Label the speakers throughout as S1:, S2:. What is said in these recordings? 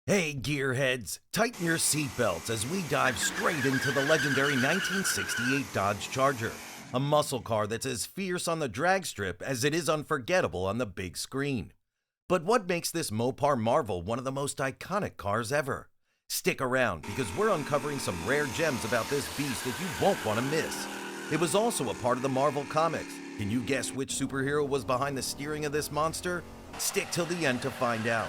S1: Hey, gearheads, tighten your seatbelts as we dive straight into the legendary 1968 Dodge Charger, a muscle car that's as fierce on the drag strip as it is unforgettable on the big screen. But what makes this Mopar marvel one of the most iconic cars ever? Stick around because we're uncovering some rare gems about this beast that you won't want to miss. It was also a part of the Marvel Comics. Can you guess which superhero was behind the steering of this monster? Stick till the end to find out.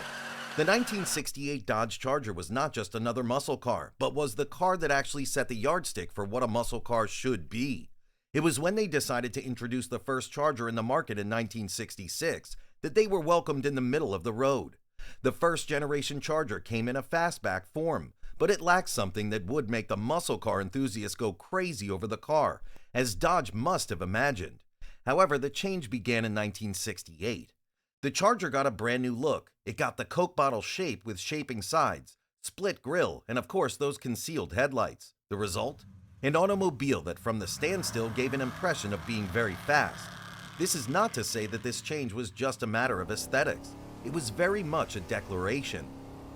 S1: The 1968 Dodge Charger was not just another muscle car, but was the car that actually set the yardstick for what a muscle car should be. It was when they decided to introduce the first Charger in the market in 1966 that they were welcomed in the middle of the road. The first generation Charger came in a fastback form, but it lacked something that would make the muscle car enthusiasts go crazy over the car, as Dodge must have imagined. However, the change began in 1968. The Charger got a brand new look. It got the Coke bottle shape with shaping sides, split grille, and of course those concealed headlights. The result? An automobile that from the standstill gave an impression of being very fast. This is not to say that this change was just a matter of aesthetics. It was very much a declaration.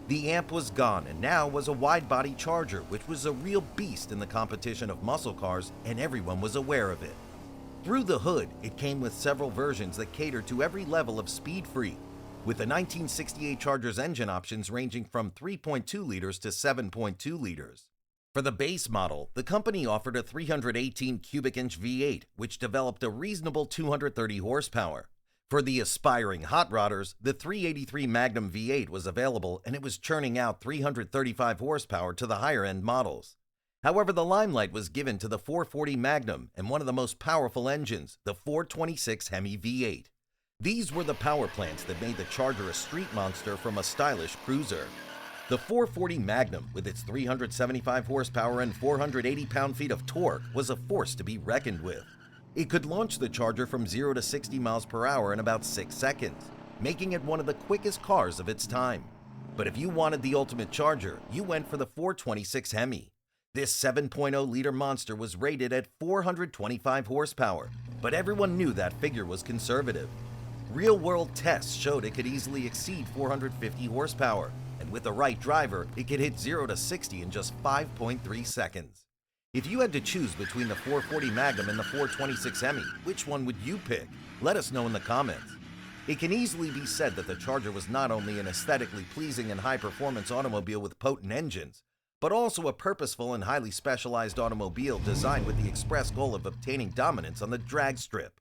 S1: The amp was gone and now was a wide-body Charger, which was a real beast in the competition of muscle cars, and everyone was aware of it. Through the hood, it came with several versions that catered to every level of speed freak, with the 1968 Charger's engine options ranging from 3.2 liters to 7.2 liters. For the base model, the company offered a 318 cubic inch V8, which developed a reasonable 230 horsepower. For the aspiring hot rodders, the 383 Magnum V8 was available and it was churning out 335 horsepower to the higher-end models. However, the limelight was given to the 440 Magnum and one of the most powerful engines, the 426 Hemi V8. These were the power plants that made the Charger a street monster from a stylish cruiser. The 440 Magnum, with its 375 horsepower and 480 pound-feet of torque, was a force to be reckoned with. It could launch the Charger from 0 to 60 miles per hour in about 6 seconds, making it one of the quickest cars of its time. But if you wanted the ultimate Charger, you went for the 426 Hemi. This 7.0-liter monster was rated at 425 horsepower, but everyone knew that figure was conservative. Real-world tests showed it could easily exceed 450 horsepower, and with the right driver, it could hit 0 to 60 in just 5.3 seconds. If you had to choose between the 440 Magnum and the 426 Hemi, which one would you pick? Let us know in the comments. It can easily be said that the Charger was not only an aesthetically pleasing and high-performance automobile with potent engines, but also a purposeful and highly specialized automobile designed with the express goal of obtaining dominance on the drag strip.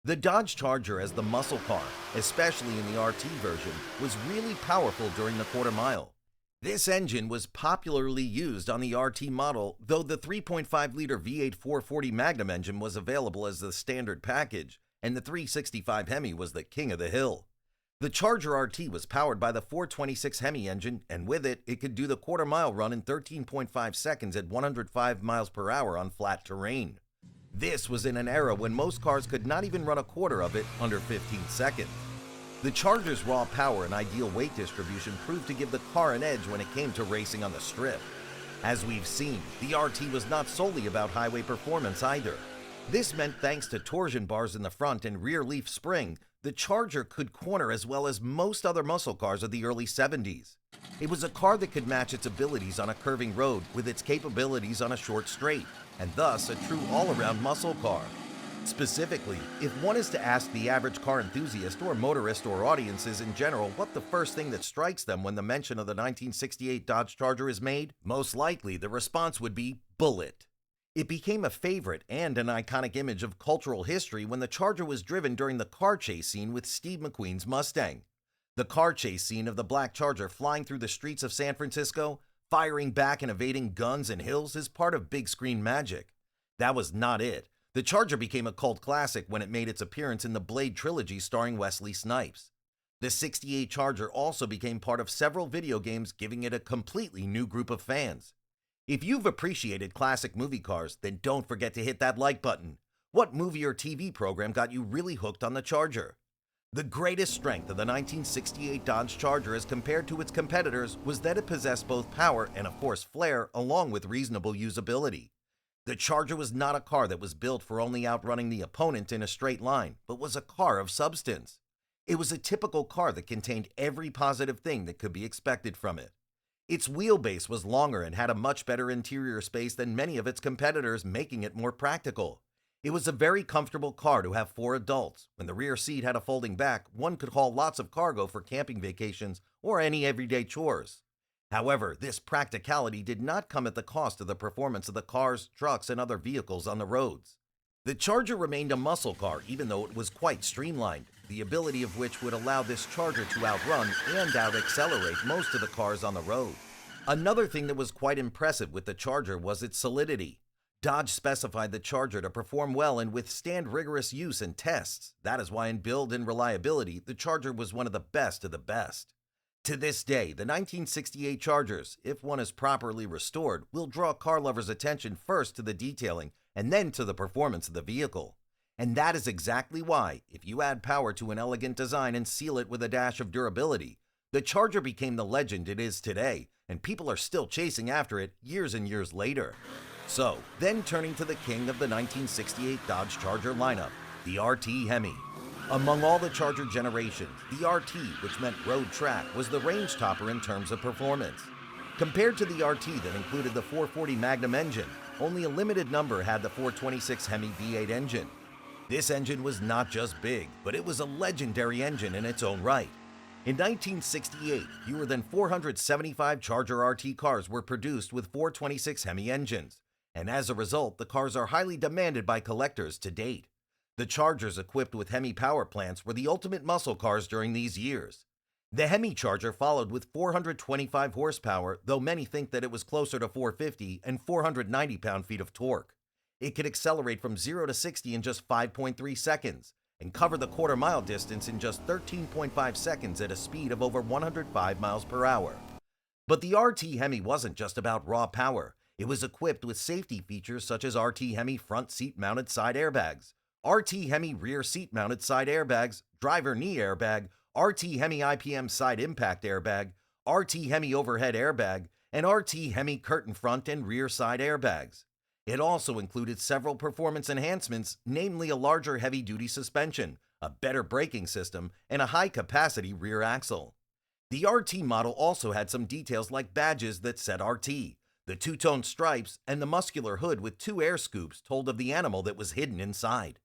S1: The Dodge Charger as the muscle car, especially in the RT version, was really powerful during the quarter mile. This engine was popularly used on the RT model, though the 3.5-liter V8 440 Magnum engine was available as the standard package, and the 365 Hemi was the king of the hill. The Charger RT was powered by the 426 Hemi engine, and with it, it could do the quarter-mile run in 13.5 seconds at 105 miles per hour on flat terrain. This was in an era when most cars could not even run a quarter of it under 15 seconds. The Charger's raw power and ideal weight distribution proved to give the car an edge when it came to racing on the strip. As we've seen, the RT was not solely about highway performance either. This meant thanks to torsion bars in the front and rear leaf spring, the Charger could corner as well as most other muscle cars of the early 70s. It was a car that could match its abilities on a curving road with its capabilities on a short straight, and thus a true all-around muscle car. Specifically, if one is to ask the average car enthusiast or motorist or audiences in general what the first thing that strikes them when the mention of the 1968 Dodge Charger is made, most likely the response would be bullet. It became a favorite and an iconic image of cultural history when the Charger was driven during the car chase scene with Steve McQueen's Mustang. The car chase scene of the black Charger flying through the streets of San Francisco, firing back and evading guns and hills is part of big screen magic. That was not it. The Charger became a cult classic when it made its appearance in the Blade trilogy starring Wesley Snipes. The 68 Charger also became part of several video games, giving it a completely new group of fans. If you've appreciated classic movie cars, then don't forget to hit that like button. What movie or TV program got you really hooked on the Charger? The greatest strength of the 1968 Dodge Charger as compared to its competitors was that it possessed both power and of course flair along with reasonable usability. The Charger was not a car that was built for only outrunning the opponent in a straight line, but was a car of substance. It was a typical car that contained every positive thing that could be expected from it. Its wheelbase was longer and had a much better interior space than many of its competitors, making it more practical. It was a very comfortable car to have 4 adults. When the rear seat had a folding back, one could haul lots of cargo for camping vacations or any everyday chores. However, this practicality did not come at the cost of the performance of the cars, trucks, and other vehicles on the roads. The Charger remained a muscle car even though it was quite streamlined, the ability of which would allow this Charger to outrun and out-accelerate most of the cars on the road. Another thing that was quite impressive with the Charger was its solidity. Dodge specified the Charger to perform well and withstand rigorous use and tests. That is why in build and reliability, the Charger was one of the best of the best. To this day, the 1968 Chargers, if one is properly restored, will draw car lovers' attention first to the detailing and then to the performance of the vehicle. And that is exactly why, if you add power to an elegant design and seal it with a dash of durability, the Charger became the legend it is today, and people are still chasing after it years and years later. So, then turning to the king of the 1968 Dodge Charger lineup, the RT Hemi. Among all the Charger generations, the RT, which meant road track, was the range topper in terms of performance. Compared to the RT that included the 440 Magnum engine, only a limited number had the 426 Hemi V8 engine. This engine was not just big, but it was a legendary engine in its own right. In 1968, fewer than 475 Charger RT cars were produced with 426 Hemi engines, and as a result, the cars are highly demanded by collectors to date. The Chargers equipped with Hemi power plants were the ultimate muscle cars during these years. The Hemi Charger followed with 425 horsepower, though many think that it was closer to 450 and 490 pound-feet of torque. It could accelerate from 0 to 60 in just 5.3 seconds and cover the quarter-mile distance in just 13.5 seconds at a speed of over 105 miles per hour. But the RT Hemi wasn't just about raw power. It was equipped with safety features such as RT Hemi front seat-mounted side airbags, RT Hemi rear seat-mounted side airbags, driver knee airbag, RT Hemi IPM side impact airbag, RT Hemi overhead airbag, and RT Hemi curtain front and rear side airbags. It also included several performance enhancements, namely a larger heavy-duty suspension, a better braking system, and a high-capacity rear axle. The RT model also had some details like badges that said RT, the two-tone stripes, and the muscular hood with 2 air scoops told of the animal that was hidden inside.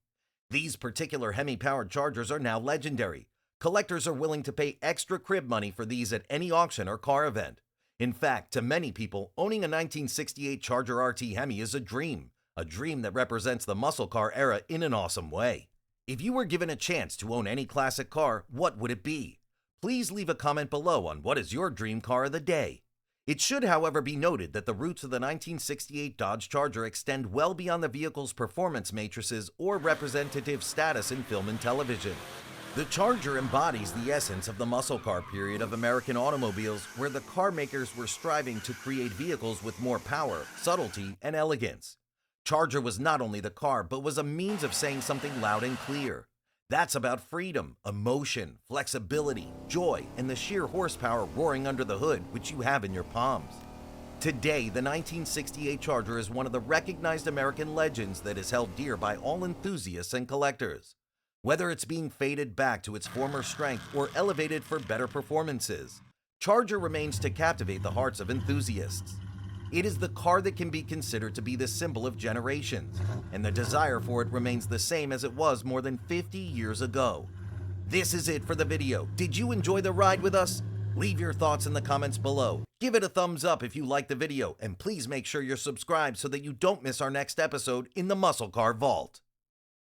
S1: These particular Hemi-powered Chargers are now legendary. Collectors are willing to pay extra crib money for these at any auction or car event. In fact, to many people, owning a 1968 Charger RT Hemi is a dream that represents the muscle car era in an awesome way. If you were given a chance to own any classic car, what would it be? Please leave a comment below on what is your dream car of the day. It should, however, be noted that the roots of the 1968 Dodge Charger extend well beyond the vehicle's performance matrices or representative status in film and television. The Charger embodies the essence of the muscle car period of American automobiles, where the car makers were striving to create vehicles with more power, subtlety, and elegance. Charger was not only the car, but was a means of saying something loud and clear. That's about freedom, emotion, flexibility, joy, and the sheer horsepower roaring under the hood, which you have in your palms. Today, the 1968 Charger is one of the recognized American legends that is held dear by all enthusiasts and collectors. Whether it's being faded back to its former strength or elevated for better performances, Charger remains to captivate the hearts of enthusiasts. It is the car that can be considered to be the symbol of generations, and the desire for it remains the same as it was more than 50 years ago. This is it for the video. Did you enjoy the ride with us? Leave your thoughts in the comments below. Give it a thumbs up if you liked the video, and please make sure you're subscribed so that you don't miss our next episode in the Muscle Car Vault.